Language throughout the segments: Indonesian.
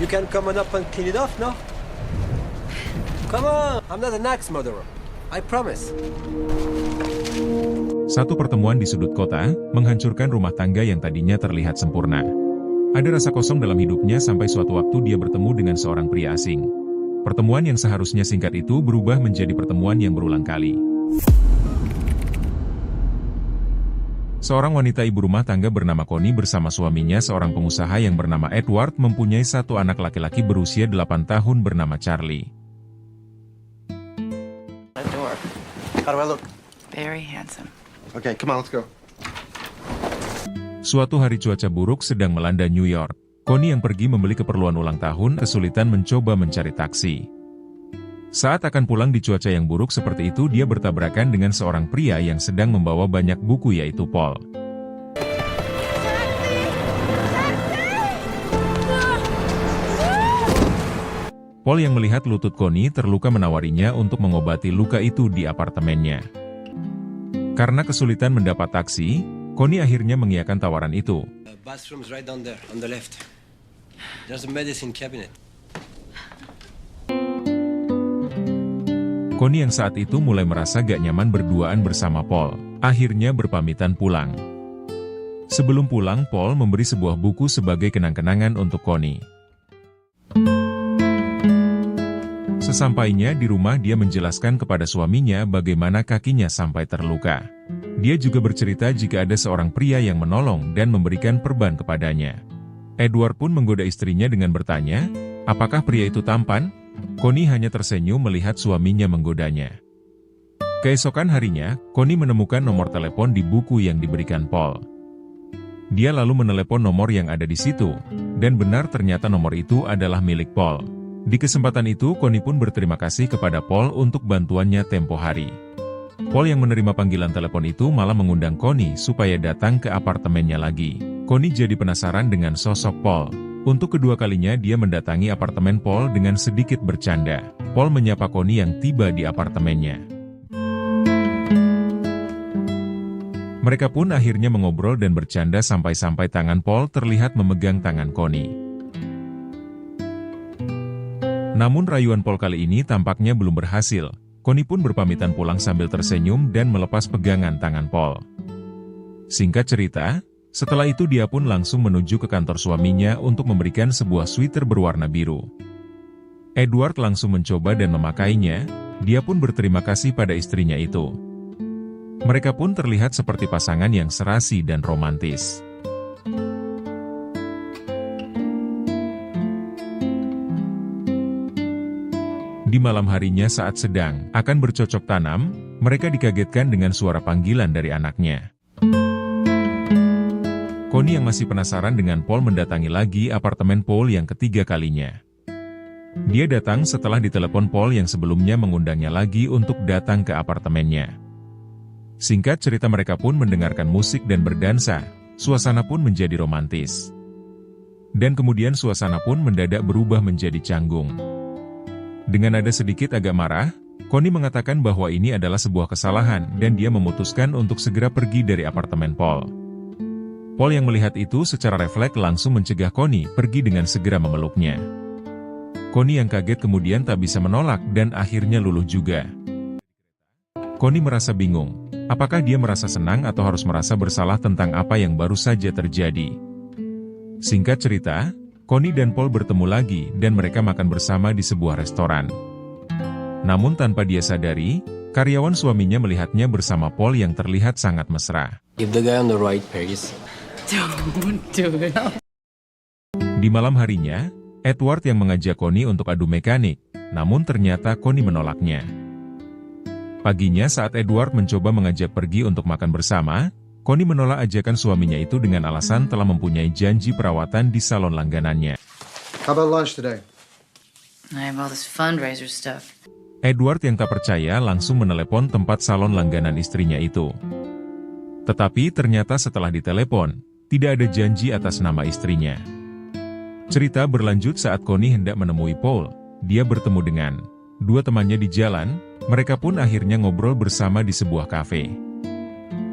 You can come on up and clean it off, no? Come on, I'm not an axe murderer. I promise. Satu pertemuan di sudut kota, menghancurkan rumah tangga yang tadinya terlihat sempurna. Ada rasa kosong dalam hidupnya sampai suatu waktu dia bertemu dengan seorang pria asing. Pertemuan yang seharusnya singkat itu berubah menjadi pertemuan yang berulang kali. Seorang wanita ibu rumah tangga bernama Connie bersama suaminya seorang pengusaha yang bernama Edward mempunyai satu anak laki-laki berusia 8 tahun bernama Charlie. How do I look? Very handsome. Okay, come on, let's go. Suatu hari cuaca buruk sedang melanda New York. Connie yang pergi membeli keperluan ulang tahun kesulitan mencoba mencari taksi. Saat akan pulang di cuaca yang buruk seperti itu dia bertabrakan dengan seorang pria yang sedang membawa banyak buku yaitu Paul. Paul yang melihat lutut Connie terluka menawarinya untuk mengobati luka itu di apartemennya. Karena kesulitan mendapat taksi, Connie akhirnya mengiyakan tawaran itu. Bathroom's right down there, on the left. There's a medicine cabinet. Connie yang saat itu mulai merasa gak nyaman berduaan bersama Paul, akhirnya berpamitan pulang. Sebelum pulang, Paul memberi sebuah buku sebagai kenang-kenangan untuk Connie. Sesampainya di rumah dia menjelaskan kepada suaminya bagaimana kakinya sampai terluka. Dia juga bercerita jika ada seorang pria yang menolong dan memberikan perban kepadanya. Edward pun menggoda istrinya dengan bertanya, apakah pria itu tampan? Connie hanya tersenyum melihat suaminya menggodanya. Keesokan harinya, Connie menemukan nomor telepon di buku yang diberikan Paul. Dia lalu menelepon nomor yang ada di situ, dan benar ternyata nomor itu adalah milik Paul. Di kesempatan itu, Connie pun berterima kasih kepada Paul untuk bantuannya tempo hari. Paul yang menerima panggilan telepon itu malah mengundang Connie supaya datang ke apartemennya lagi. Connie jadi penasaran dengan sosok Paul. Untuk kedua kalinya dia mendatangi apartemen Paul dengan sedikit bercanda. Paul menyapa Connie yang tiba di apartemennya. Mereka pun akhirnya mengobrol dan bercanda sampai-sampai tangan Paul terlihat memegang tangan Connie. Namun rayuan Paul kali ini tampaknya belum berhasil. Connie pun berpamitan pulang sambil tersenyum dan melepas pegangan tangan Paul. Singkat cerita, setelah itu dia pun langsung menuju ke kantor suaminya untuk memberikan sebuah sweater berwarna biru. Edward langsung mencoba dan memakainya, dia pun berterima kasih pada istrinya itu. Mereka pun terlihat seperti pasangan yang serasi dan romantis. Di malam harinya saat sedang akan bercocok tanam, mereka dikagetkan dengan suara panggilan dari anaknya. Connie yang masih penasaran dengan Paul mendatangi lagi apartemen Paul yang ketiga kalinya. Dia datang setelah ditelepon Paul yang sebelumnya mengundangnya lagi untuk datang ke apartemennya. Singkat cerita mereka pun mendengarkan musik dan berdansa, suasana pun menjadi romantis. Dan kemudian suasana pun mendadak berubah menjadi canggung. Dengan nada sedikit agak marah, Connie mengatakan bahwa ini adalah sebuah kesalahan dan dia memutuskan untuk segera pergi dari apartemen Paul. Paul yang melihat itu secara refleks langsung mencegah Connie pergi dengan segera memeluknya. Connie yang kaget kemudian tak bisa menolak dan akhirnya luluh juga. Connie merasa bingung, apakah dia merasa senang atau harus merasa bersalah tentang apa yang baru saja terjadi. Singkat cerita, Connie dan Paul bertemu lagi dan mereka makan bersama di sebuah restoran. Namun tanpa dia sadari, karyawan suaminya melihatnya bersama Paul yang terlihat sangat mesra. Give the guy on the right pace. Don't do it. Di malam harinya, Edward yang mengajak Connie untuk adu mekanik, namun ternyata Connie menolaknya. Paginya saat Edward mencoba mengajak pergi untuk makan bersama, Connie menolak ajakan suaminya itu dengan alasan telah mempunyai janji perawatan di salon langganannya. How about lunch today? I have all this fundraiser stuff. Edward yang tak percaya langsung menelepon tempat salon langganan istrinya itu. Tetapi ternyata setelah ditelepon, tidak ada janji atas nama istrinya. Cerita berlanjut saat Connie hendak menemui Paul. Dia bertemu dengan dua temannya di jalan, mereka pun akhirnya ngobrol bersama di sebuah kafe.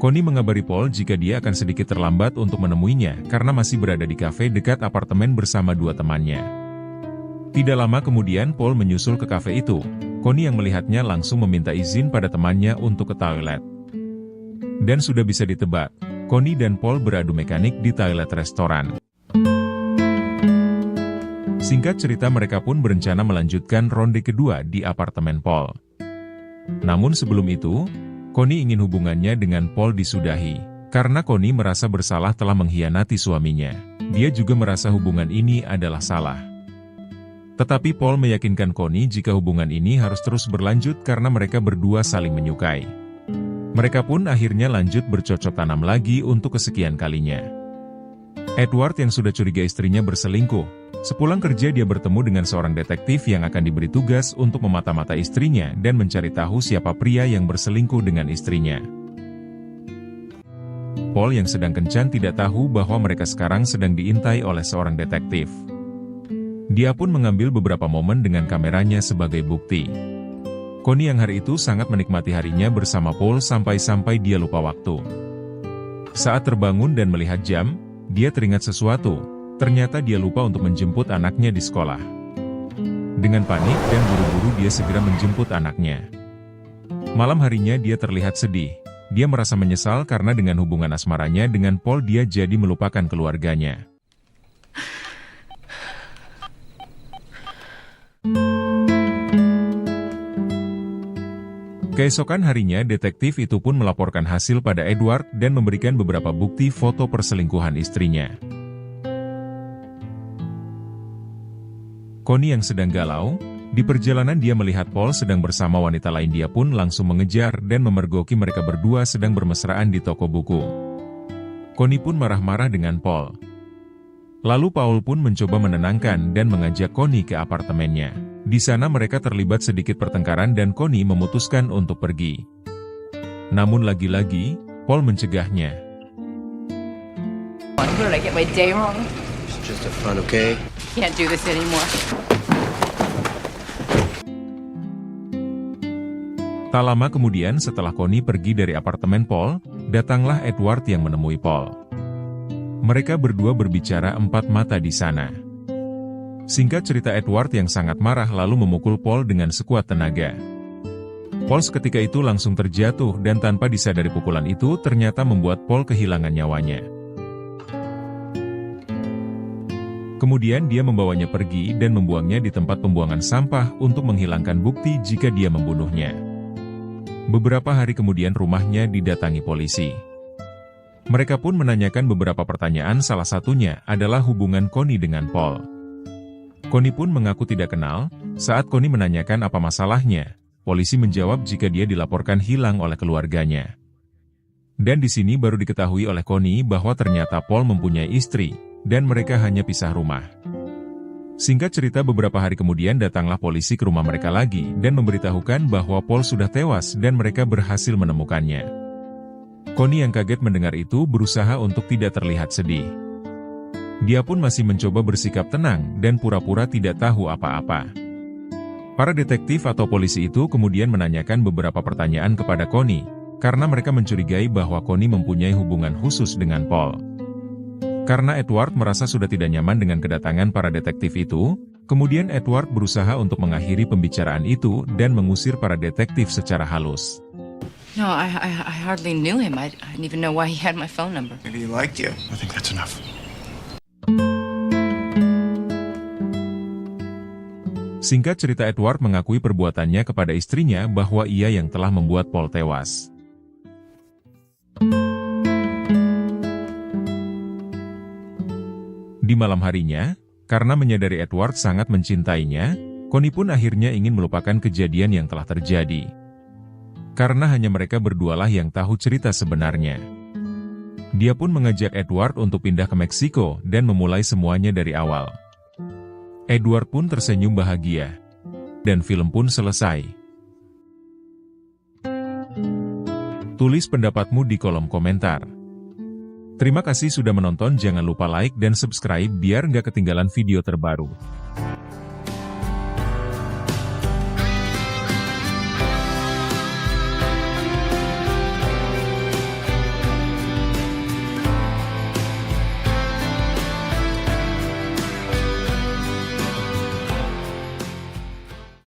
Connie mengabari Paul jika dia akan sedikit terlambat untuk menemuinya karena masih berada di kafe dekat apartemen bersama dua temannya. Tidak lama kemudian Paul menyusul ke kafe itu. Connie yang melihatnya langsung meminta izin pada temannya untuk ke toilet. Dan sudah bisa ditebak, Connie dan Paul beradu mekanik di toilet restoran. Singkat cerita mereka pun berencana melanjutkan ronde kedua di apartemen Paul. Namun sebelum itu, Connie ingin hubungannya dengan Paul disudahi. Karena Connie merasa bersalah telah mengkhianati suaminya. Dia juga merasa hubungan ini adalah salah. Tetapi Paul meyakinkan Connie jika hubungan ini harus terus berlanjut karena mereka berdua saling menyukai. Mereka pun akhirnya lanjut bercocok tanam lagi untuk kesekian kalinya. Edward yang sudah curiga istrinya berselingkuh, sepulang kerja dia bertemu dengan seorang detektif yang akan diberi tugas untuk memata-mata istrinya dan mencari tahu siapa pria yang berselingkuh dengan istrinya. Paul yang sedang kencan tidak tahu bahwa mereka sekarang sedang diintai oleh seorang detektif. Dia pun mengambil beberapa momen dengan kameranya sebagai bukti. Connie yang hari itu sangat menikmati harinya bersama Paul sampai-sampai dia lupa waktu. Saat terbangun dan melihat jam, dia teringat sesuatu. Ternyata dia lupa untuk menjemput anaknya di sekolah. Dengan panik dan buru-buru dia segera menjemput anaknya. Malam harinya dia terlihat sedih. Dia merasa menyesal karena dengan hubungan asmaranya dengan Paul dia jadi melupakan keluarganya. Keesokan harinya detektif itu pun melaporkan hasil pada Edward dan memberikan beberapa bukti foto perselingkuhan istrinya. Connie yang sedang galau, di perjalanan dia melihat Paul sedang bersama wanita lain, dia pun langsung mengejar dan memergoki mereka berdua sedang bermesraan di toko buku. Connie pun marah-marah dengan Paul. Lalu Paul pun mencoba menenangkan dan mengajak Connie ke apartemennya. Di sana mereka terlibat sedikit pertengkaran dan Connie memutuskan untuk pergi. Namun lagi-lagi, Paul mencegahnya. What did I get my day wrong? It's just a fun, okay? Can't do this anymore. Tak lama kemudian setelah Connie pergi dari apartemen Paul, datanglah Edward yang menemui Paul. Mereka berdua berbicara empat mata di sana. Singkat cerita, Edward yang sangat marah lalu memukul Paul dengan sekuat tenaga. Paul seketika itu langsung terjatuh dan tanpa disadari pukulan itu ternyata membuat Paul kehilangan nyawanya. Kemudian dia membawanya pergi dan membuangnya di tempat pembuangan sampah untuk menghilangkan bukti jika dia membunuhnya. Beberapa hari kemudian rumahnya didatangi polisi. Mereka pun menanyakan beberapa pertanyaan, salah satunya adalah hubungan Connie dengan Paul. Connie pun mengaku tidak kenal. Saat Connie menanyakan apa masalahnya, polisi menjawab jika dia dilaporkan hilang oleh keluarganya. Dan di sini baru diketahui oleh Connie bahwa ternyata Paul mempunyai istri, dan mereka hanya pisah rumah. Singkat cerita, beberapa hari kemudian datanglah polisi ke rumah mereka lagi dan memberitahukan bahwa Paul sudah tewas dan mereka berhasil menemukannya. Connie yang kaget mendengar itu berusaha untuk tidak terlihat sedih. Dia pun masih mencoba bersikap tenang dan pura-pura tidak tahu apa-apa. Para detektif atau polisi itu kemudian menanyakan beberapa pertanyaan kepada Connie, karena mereka mencurigai bahwa Connie mempunyai hubungan khusus dengan Paul. Karena Edward merasa sudah tidak nyaman dengan kedatangan para detektif itu, kemudian Edward berusaha untuk mengakhiri pembicaraan itu dan mengusir para detektif secara halus. No, I hardly knew him. I didn't even know why he had my phone number. Maybe he liked you. I think that's enough. Singkat cerita, Edward mengakui perbuatannya kepada istrinya bahwa ia yang telah membuat Paul tewas. Di malam harinya, karena menyadari Edward sangat mencintainya, Connie pun akhirnya ingin melupakan kejadian yang telah terjadi. Karena hanya mereka berdualah yang tahu cerita sebenarnya. Dia pun mengajak Edward untuk pindah ke Meksiko dan memulai semuanya dari awal. Edward pun tersenyum bahagia. Dan film pun selesai. Tulis pendapatmu di kolom komentar. Terima kasih sudah menonton, jangan lupa like dan subscribe biar nggak ketinggalan video terbaru.